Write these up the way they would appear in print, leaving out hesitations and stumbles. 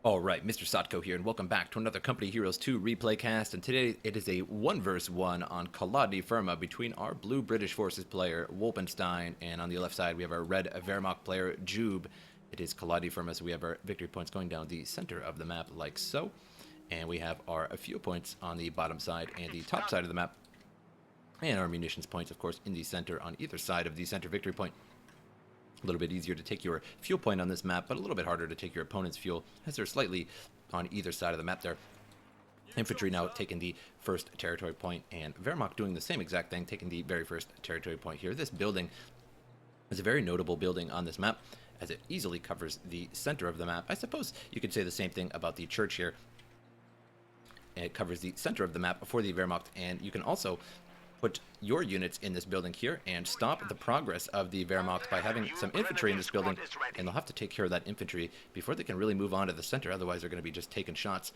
Alright, MrSotko here, and welcome back to another Company Heroes 2 replay cast, and today it is a 1v1 on Kholodny Ferma between our blue British Forces player, Wulpenstein, and on the left side we have our red Wehrmacht player, Jooob. It is Kholodny Ferma, so we have our victory points going down the center of the map like so, and we have our fuel points on the bottom side and the top side of the map, and our munitions points, of course, in the center on either side of the center victory point. A little bit easier to take your fuel point on this map, but a little bit harder to take your opponent's fuel, as they're slightly on either side of the map there. Infantry now taking the first territory point, and Wehrmacht doing the same exact thing, taking the very first territory point here. This building is a very notable building on this map, as it easily covers the center of the map. I suppose you could say the same thing about the church here. It covers the center of the map for the Wehrmacht, and you can also put your units in this building here and stop the progress of the Wehrmacht by having some infantry in this building, and they'll have to take care of that infantry before they can really move on to the center, otherwise they're going to be just taking shots.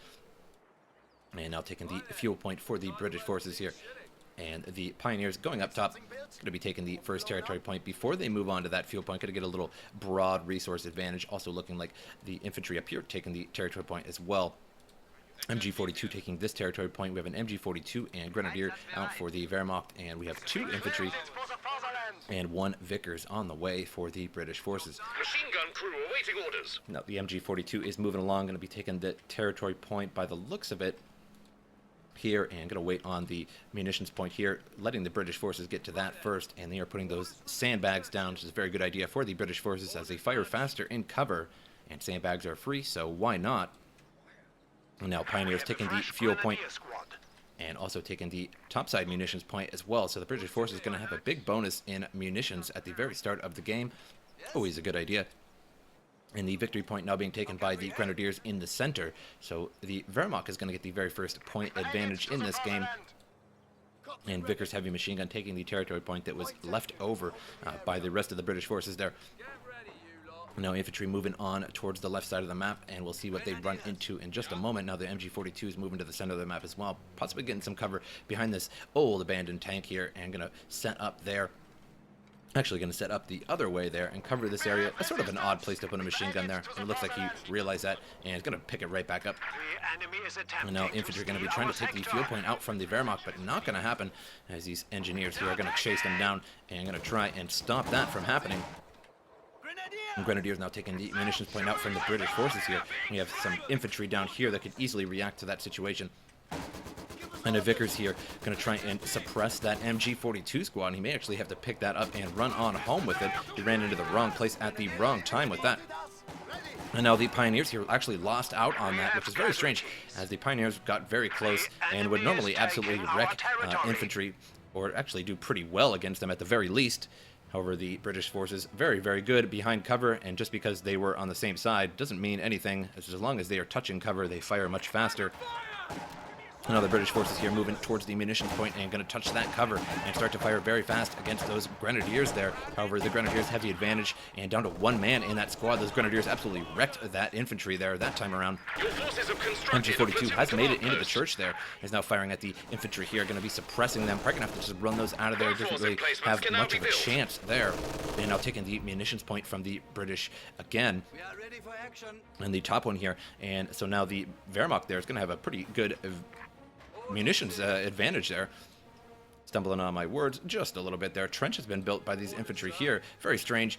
And now taking the fuel point for the British forces here, and the Pioneers going up top, going to be taking the first territory point before they move on to that fuel point. Going to get a little broad resource advantage, also looking like the infantry up here taking the territory point as well. MG42 taking this territory point. We have an MG42 and Grenadier out for the Wehrmacht, and we have 2 infantry and 1 Vickers on the way for the British forces. Machine gun crew awaiting orders. Now the MG42 is moving along, going to be taking the territory point by the looks of it here, and going to wait on the munitions point here, letting the British forces get to that first, and they are putting those sandbags down, which is a very good idea for the British forces as they fire faster in cover, and sandbags are free, so why not? Now Pioneers taking the fuel point and also taking the topside munitions point as well. So the British force is going to have a big bonus in munitions at the very start of the game. Always a good idea. And the victory point now being taken by the Grenadiers in the center. So the Wehrmacht is going to get the very first point advantage in this game. And Vickers heavy machine gun taking the territory point that was left over by the rest of the British forces there. Now infantry moving on towards the left side of the map, and we'll see what they run into in just a moment. Now the MG42 is moving to the center of the map as well, possibly getting some cover behind this old abandoned tank here, and going to set up there. Actually going to set up the other way there and cover this area. A sort of an odd place to put a machine gun there. It looks like he realized that, and is going to pick it right back up. And now infantry are going to be trying to take the fuel point out from the Wehrmacht, but not going to happen, as these engineers here are going to chase them down and going to try and stop that from happening. And Grenadiers now taking the munitions point out from the British forces here. We have some infantry down here that could easily react to that situation. And a Vickers here going to try and suppress that MG42 squad, and he may actually have to pick that up and run on home with it. He ran into the wrong place at the wrong time with that. And now the Pioneers here actually lost out on that, which is very strange, as the Pioneers got very close and would normally absolutely wreck infantry, or actually do pretty well against them at the very least. However, the British forces, very, very good behind cover, and just because they were on the same side doesn't mean anything. As long as they are touching cover, they fire much faster. Now the British forces here moving towards the munitions point and going to touch that cover and start to fire very fast against those Grenadiers there. However, the Grenadiers have the advantage, and down to 1 man in that squad. Those Grenadiers absolutely wrecked that infantry there that time around. MG42 has made it into the church there. Is now firing at the infantry here, going to be suppressing them. Probably going to have to just run those out of there. Doesn't really have much of a chance there. And now taking the munitions point from the British again. And the top one here. And so now the Wehrmacht there is going to have a pretty good munitions advantage there. Stumbling on my words just a little bit there. Trench has been built by these infantry here. Very strange.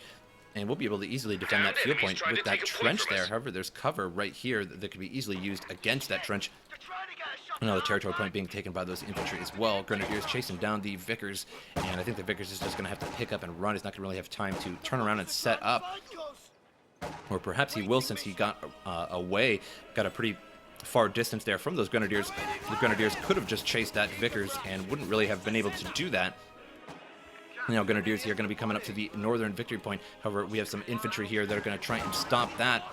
And we'll be able to easily defend that fuel point with that trench there. However, there's cover right here that could be easily used against that trench. Another territory point being taken by those infantry as well. Grenadiers chasing down the Vickers, and I think the Vickers is just going to have to pick up and run. He's not going to really have time to turn around and set up. Or perhaps he will, since he got away, got a pretty far distance there from those Grenadiers. The Grenadiers could have just chased that Vickers and wouldn't really have been able to do that. Now Grenadiers here are going to be coming up to the northern victory point. However, we have some infantry here that are going to try and stop that,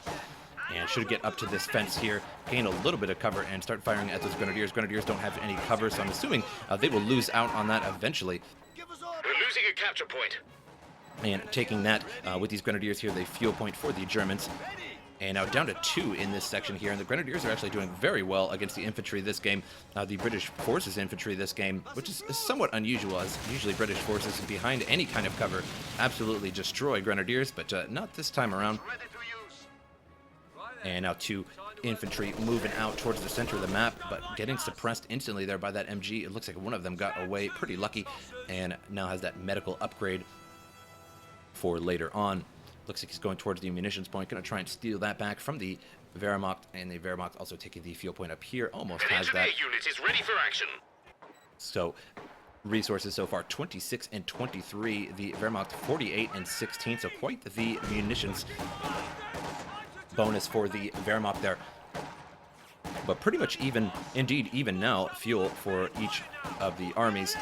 and should get up to this fence here, gain a little bit of cover, and start firing at those Grenadiers. Grenadiers don't have any cover, so I'm assuming they will lose out on that eventually. We're losing a capture point. And taking that with these Grenadiers here, they fuel point for the Germans. And now down to 2 in this section here, and the Grenadiers are actually doing very well against the infantry this game. The British forces infantry this game, which is somewhat unusual, as usually British forces behind any kind of cover absolutely destroy Grenadiers, but not this time around. And now 2 infantry moving out towards the center of the map, but getting suppressed instantly there by that MG. It looks like one of them got away, pretty lucky, and now has that medical upgrade for later on. Looks like he's going towards the munitions point, going to try and steal that back from the Wehrmacht, and the Wehrmacht also taking the fuel point up here, almost An has that. engineer unit is ready for action. So resources so far 26 and 23, the Wehrmacht 48 and 16, so quite the munitions bonus for the Wehrmacht there. But pretty much even, indeed even now, fuel for each of the armies.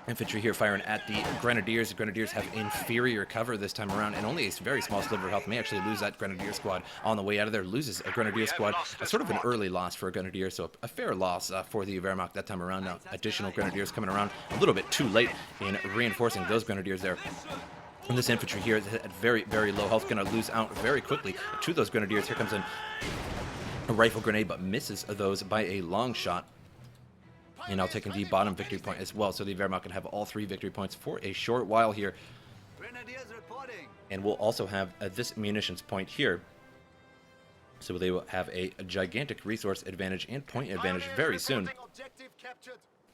Infantry here firing at the Grenadiers. The Grenadiers have inferior cover this time around, and only a very small sliver of health. May actually lose that Grenadier squad on the way out of there. Loses a Grenadier squad. A sort of an early loss for a Grenadier, so a fair loss for the Wehrmacht that time around. Now, additional Grenadiers coming around a little bit too late in reinforcing those Grenadiers there. And this infantry here is at very, very low health, going to lose out very quickly to those Grenadiers. Here comes in a rifle grenade, but misses those by a long shot. And now taking the bottom victory point as well, so the Wehrmacht can have all 3 victory points for a short while here. And we'll also have this munitions point here, so they will have a gigantic resource advantage and point advantage very soon.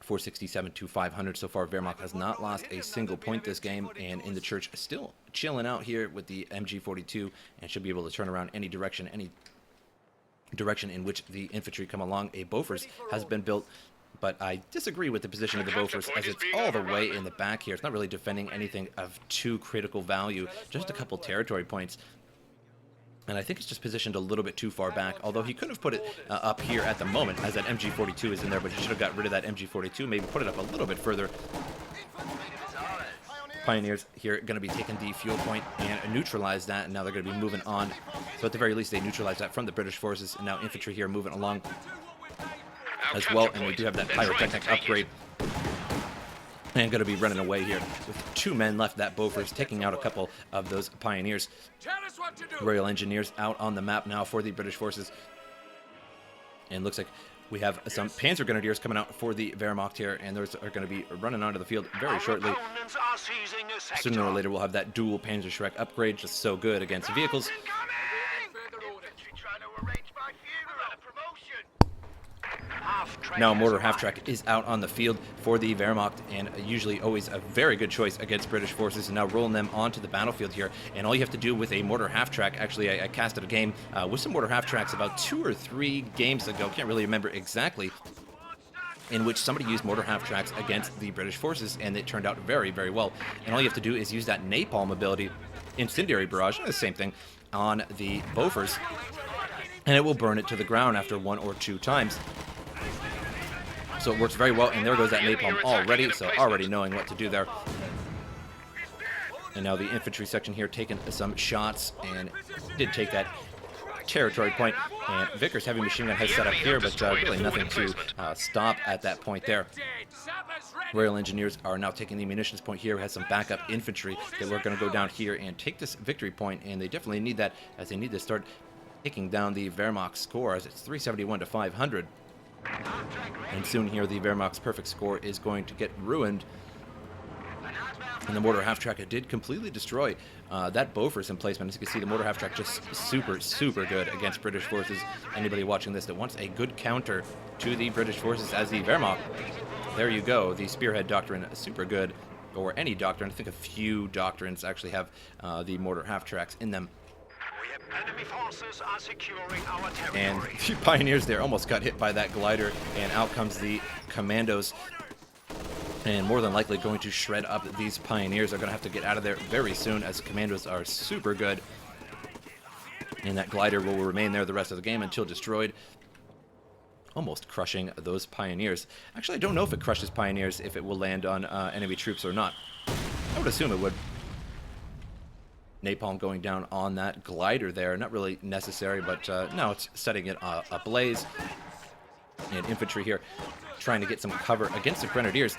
467 to 500 so far. Wehrmacht has not lost a single point this game, and in the church still chilling out here with the MG42, and should be able to turn around any direction in which the infantry come along. A Bofors has been built, but I disagree with the position of the Bofors, as it's all the way in the back here. It's not really defending anything of too critical value, just a couple territory points. And I think it's just positioned a little bit too far back, although he could have put it up here at the moment, as that MG42 is in there, but he should have got rid of that MG42, maybe put it up a little bit further. Pioneers here going to be taking the fuel point and neutralize that, and now they're going to be moving on. So at the very least, they neutralize that from the British forces, and now infantry here moving along as well, and we do have that pyrotechnic upgrade. And going to be running away here with 2 men left. That Bofors taking out a couple of those Pioneers. Royal Engineers out on the map now for the British forces. And looks like we have some Panzer Grenadiers coming out for the Wehrmacht here, and those are going to be running onto the field very shortly. Sooner or later, we'll have that dual Panzerschreck upgrade, just so good against vehicles. Now Mortar Half-Track is out on the field for the Wehrmacht, and usually always a very good choice against British forces, and now rolling them onto the battlefield here. And all you have to do with a Mortar Half-Track, actually I casted a game with some Mortar Half-Tracks about 2 or 3 games ago, can't really remember exactly, in which somebody used Mortar Half-Tracks against the British forces, and it turned out very, very well. And all you have to do is use that Napalm ability, Incendiary Barrage, the same thing, on the Bofors, and it will burn it to the ground after 1 or 2 times. So it works very well, and there goes that napalm already, so already knowing what to do there. And now the infantry section here taking some shots, and did take that territory point. And Vickers heavy machine gun has set up here, but really nothing to stop at that point there. Royal Engineers are now taking the munitions point here, has some backup infantry that we're going to go down here and take this victory point, and they definitely need that, as they need to start taking down the Wehrmacht score, as it's 371 to 500. And soon here, the Wehrmacht's perfect score is going to get ruined. And the Mortar Half-Track did completely destroy that Bofors emplacement. As you can see, the Mortar Half-Track just super, super good against British forces. Anybody watching this that wants a good counter to the British forces as the Wehrmacht, there you go. The Spearhead Doctrine, super good. Or any doctrine. I think a few doctrines actually have the Mortar Half-Tracks in them. Enemy forces are securing our territory. And a few Pioneers there almost got hit by that glider, and out comes the Commandos, and more than likely going to shred up these Pioneers. Are going to have to get out of there very soon, as Commandos are super good, and that glider will remain there the rest of the game until destroyed, almost crushing those Pioneers. Actually, I don't know if it crushes Pioneers, if it will land on enemy troops or not. I would assume it would. Napalm going down on that glider there, not really necessary, but now it's setting it ablaze. And infantry here trying to get some cover against the Grenadiers.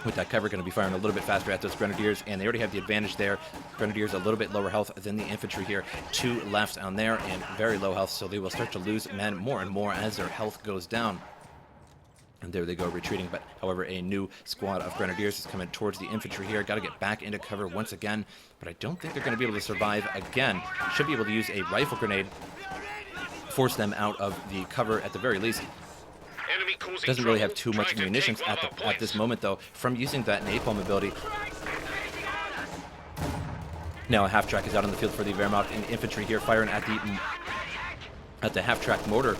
With that cover, going to be firing a little bit faster at those Grenadiers, and they already have the advantage there. Grenadiers a little bit lower health than the infantry here. 2 left on there, and very low health, so they will start to lose men more and more as their health goes down. And there they go, retreating. But however, a new squad of Grenadiers is coming towards the infantry here. Got to get back into cover once again, but I don't think they're going to be able to survive again. Should be able to use a rifle grenade force them out of the cover at the very least. Enemy causing Doesn't really have trouble. too much Trying to munitions take at our this points. moment, though, from using that napalm ability. Now a half-track is out on the field for the Wehrmacht, and infantry here firing at the half-track mortar.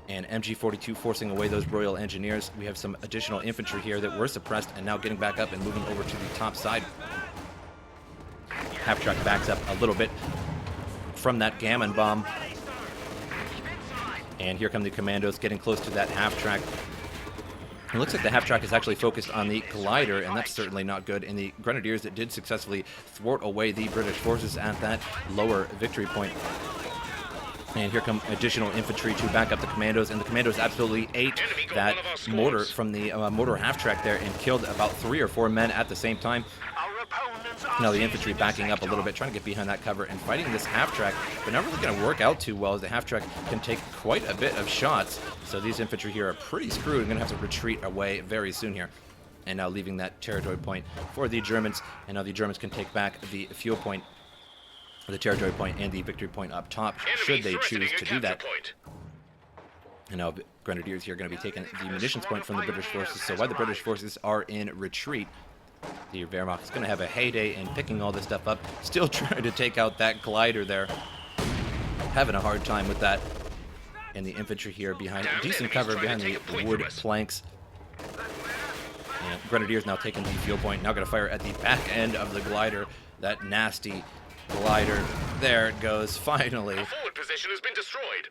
And MG42 forcing away those Royal Engineers. We have some additional infantry here that were suppressed and now getting back up and moving over to the top side. Half-track backs up a little bit from that Gammon bomb. And here come the commandos getting close to that half-track. It looks like the half-track is actually focused on the glider, and that's certainly not good. And the Grenadiers that did successfully thwart away the British forces at that lower victory point. And here come additional infantry to back up the commandos, and the commandos absolutely ate that mortar from the mortar half-track there and killed about 3 or 4 men at the same time. Our opponents are Now the infantry backing up a little bit, trying to get behind that cover and fighting this half-track, but not really going to work out too well as the half-track can take quite a bit of shots. So these infantry here are pretty screwed and going to have to retreat away very soon here. And now leaving that territory point for the Germans, and now the Germans can take back the fuel point, the territory point, and the victory point up top, should they choose to do that. And now Grenadiers here are going to be taking the munitions point from the British forces. So while the British forces are in retreat, the Wehrmacht is going to have a heyday in picking all this stuff up. Still trying to take out that glider there. Having a hard time with that. And the infantry here behind decent cover behind the wood planks. And Grenadiers now taking the fuel point. Now going to fire at the back end of the glider. That nasty glider. There it goes, finally. Our forward position has been destroyed.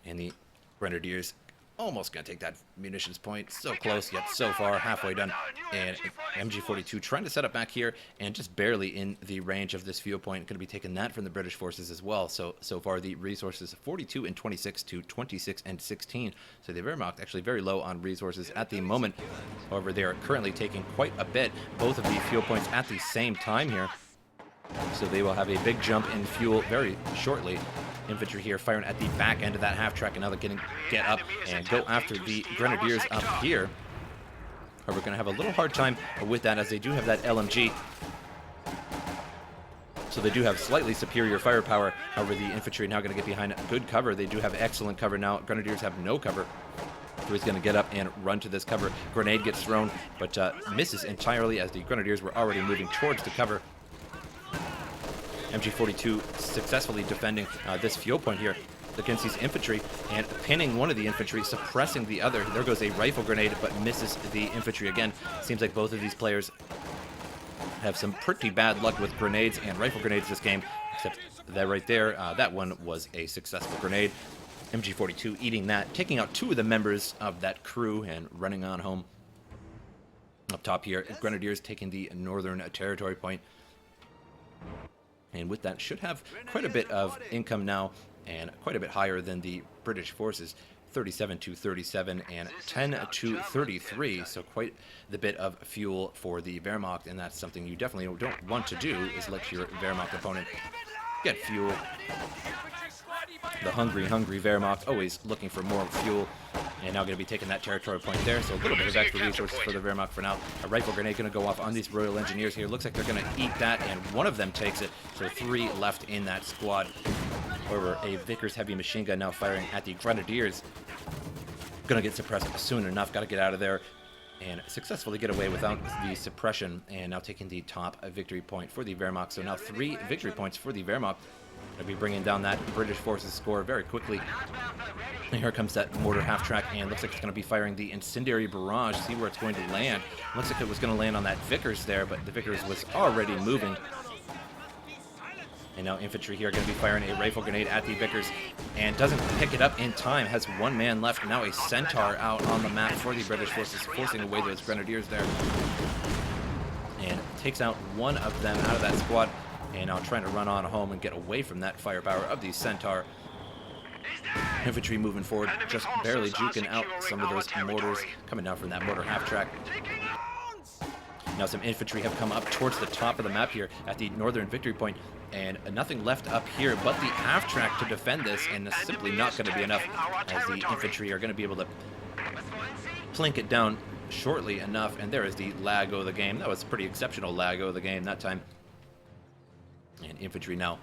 And the Grenadiers almost going to take that munitions point. So close, yet so far, halfway done. And MG42 trying to set up back here and just barely in the range of this fuel point. Going to be taking that from the British forces as well. So far the resources 42 and 26 to 26 and 16. So the Wehrmacht actually very low on resources at the moment. However, they are currently taking quite a bit, both of the fuel points at the same time here. So they will have a big jump in fuel very shortly. Infantry here firing at the back end of that half-track, and now they're going to get up and go after the Grenadiers up here. But we're going to have a little hard time with that, as they do have that LMG. So they do have slightly superior firepower. However, the infantry now going to get behind good cover. They do have excellent cover now. Grenadiers have no cover. So he's going to get up and run to this cover. Grenade gets thrown, but misses entirely, as the Grenadiers were already moving towards the cover. MG42 successfully defending this fuel point here against these infantry and pinning one of the infantry, suppressing the other. There goes a rifle grenade, but misses the infantry again. Seems like both of these players have some pretty bad luck with grenades and rifle grenades this game, except that right there, that one was a successful grenade. MG42 eating that, taking out 2 of the members of that crew and running on home. Up top here, Grenadiers taking the northern territory point. And with that, should have quite a bit of income now, and quite a bit higher than the British forces. 37 to 37 and 10 to 33, so quite the bit of fuel for the Wehrmacht, and that's something you definitely don't want to do, is let your Wehrmacht opponent get fuel. The hungry Wehrmacht, always looking for more fuel, and now going to be taking that territory point there, so a little bit of extra resources for the Wehrmacht for now. A rifle grenade going to go off on these Royal Engineers here. Looks like they're going to eat that, and one of them takes it, so 3 left in that squad. However, a Vickers heavy machine gun now firing at the Grenadiers. Going to get suppressed soon enough, got to get out of there and successfully get away without the suppression, and now taking the top victory point for the Wehrmacht. So now 3 victory points for the Wehrmacht. Going to be bringing down that British forces score very quickly. And here comes that mortar half-track, and looks like it's going to be firing the incendiary barrage. See where it's going to land. Looks like it was going to land on that Vickers there, but the Vickers was already moving. And now infantry here going to be firing a rifle grenade at the Vickers, and doesn't pick it up in time. Has 1 man left. Now a Centaur out on the map for the British forces, forcing away those Grenadiers there. And takes out 1 of them out of that squad. And now trying to run on home and get away from that firepower of the Centaur. Infantry moving forward, just barely juking out some of those mortars coming down from that mortar half-track. Now some infantry have come up towards the top of the map here at the northern victory point, and nothing left up here but the half-track to defend this, and it's simply not going to be enough, as the infantry are going to be able to plink it down shortly enough. And there is the lag of the game. That was pretty exceptional lag of the game that time. And infantry now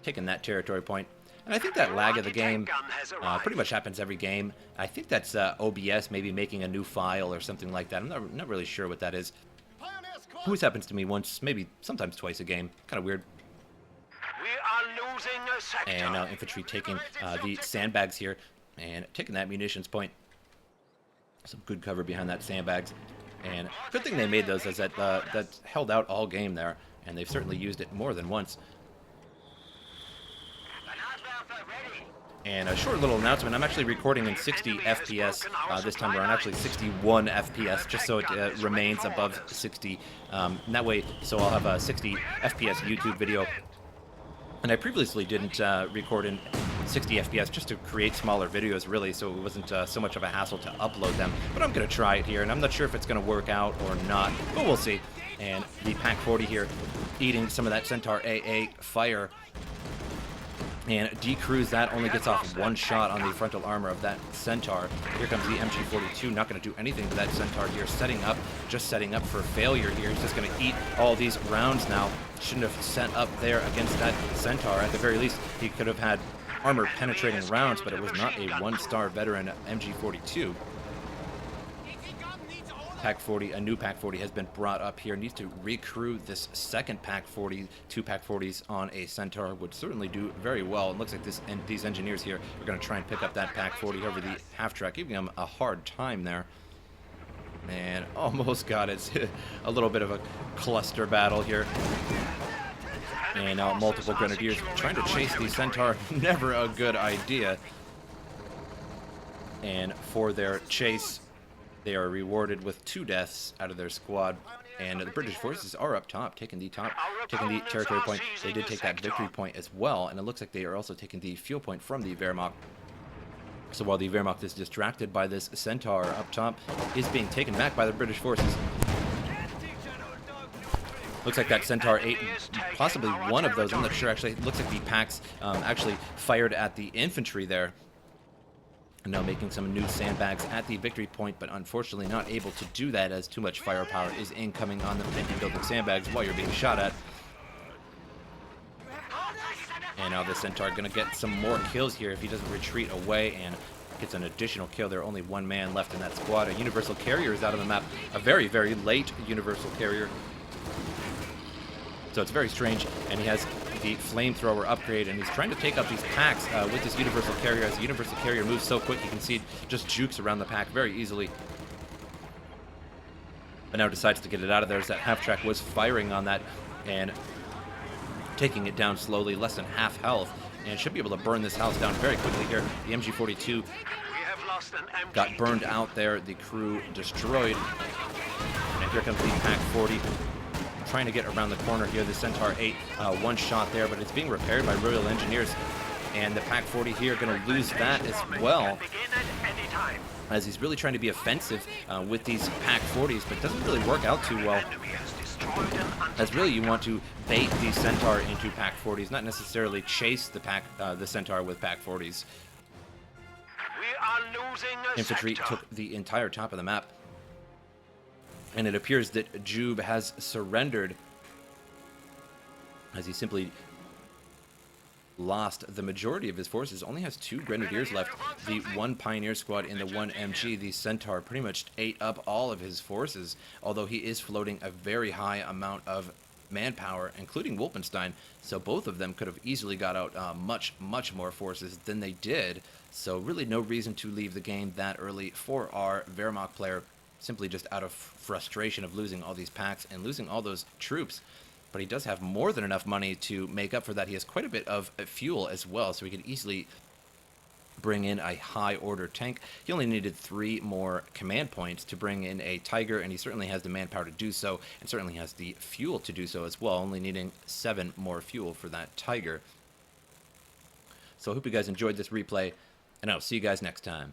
taking that territory point. And I think that lag of the game pretty much happens every game. I think that's OBS maybe making a new file or something like that. I'm not really sure what that is. Always happens to me once, maybe sometimes twice a game. Kind of weird. We are losing a sector. And now infantry taking the sandbags here and taking that munitions point. Some good cover behind that sandbags. And good thing they made those, is that that held out all game there. And they've certainly used it more than once. And a short little announcement, I'm actually recording in 60 FPS this time around, actually 61 FPS, just so it remains above 60. And that way, so I'll have a 60 FPS YouTube video. And I previously didn't record in 60 FPS just to create smaller videos, really, so it wasn't so much of a hassle to upload them. But I'm going to try it here, and I'm not sure if it's going to work out or not, but we'll see. And the PaK-40 here eating some of that Centaur AA fire. And decrews that, only gets off one shot on the frontal armor of that Centaur. Here comes the MG42, not going to do anything to that Centaur here, just setting up for failure here. He's just going to eat all these rounds now. Shouldn't have set up there against that Centaur. At the very least, he could have had armor-penetrating rounds, but it was not a one-star veteran MG42. PaK-40, a new PaK-40 has been brought up here. Needs to recrew this second PaK-40. Two PaK-40s on a Centaur would certainly do very well. It looks like these engineers here are going to try and pick up that PaK-40 over the half-track, giving them a hard time there. Man, almost got it. A little bit of a cluster battle here. And now multiple grenadiers trying to chase the Centaur. Never a good idea. And for their chase, they are rewarded with 2 deaths out of their squad, and the British forces are up top, taking the territory point. They did take that victory point as well, and it looks like they are also taking the fuel point from the Wehrmacht. So while the Wehrmacht is distracted by this Centaur up top, is being taken back by the British forces. Looks like that Centaur 8, possibly one of those, I'm not sure actually. It looks like the PaKs actually fired at the infantry there. Now making some new sandbags at the victory point, but unfortunately not able to do that as too much firepower is incoming on them and building sandbags while you're being shot at. And now the Centaur going to get some more kills here if he doesn't retreat away and gets an additional kill. There only 1 man left in that squad. A universal carrier is out of the map. A very, very late universal carrier. So it's very strange, and he has the flamethrower upgrade, and he's trying to take up these PaKs with this universal carrier. As the universal carrier moves so quick, you can see it just jukes around the PaK very easily. But now decides to get it out of there, as that half-track was firing on that and taking it down slowly, less than half health, and should be able to burn this house down very quickly here. The MG42 got burned out there, the crew destroyed, and here comes the PaK-40. Trying to get around the corner here. The Centaur 8, one shot there, but it's being repaired by Royal Engineers. And the PaK-40 here going to lose that as well, as he's really trying to be offensive with these PaK-40s, but doesn't really work out too well. As really you want to bait the Centaur into PaK-40s, not necessarily chase the Centaur with PaK-40s. Infantry took the entire top of the map. And it appears that Jooob has surrendered, as he simply lost the majority of his forces. Only has 2 grenadiers left, the 1 pioneer squad and the 1 MG. The Centaur pretty much ate up all of his forces, although he is floating a very high amount of manpower, including Wulpenstein. So both of them could have easily got out much more forces than they did. So really no reason to leave the game that early for our Wehrmacht player. Simply just out of frustration of losing all these PaKs and losing all those troops. But he does have more than enough money to make up for that. He has quite a bit of fuel as well, so he could easily bring in a high-order tank. He only needed 3 more command points to bring in a Tiger, and he certainly has the manpower to do so, and certainly has the fuel to do so as well, only needing 7 more fuel for that Tiger. So I hope you guys enjoyed this replay, and I'll see you guys next time.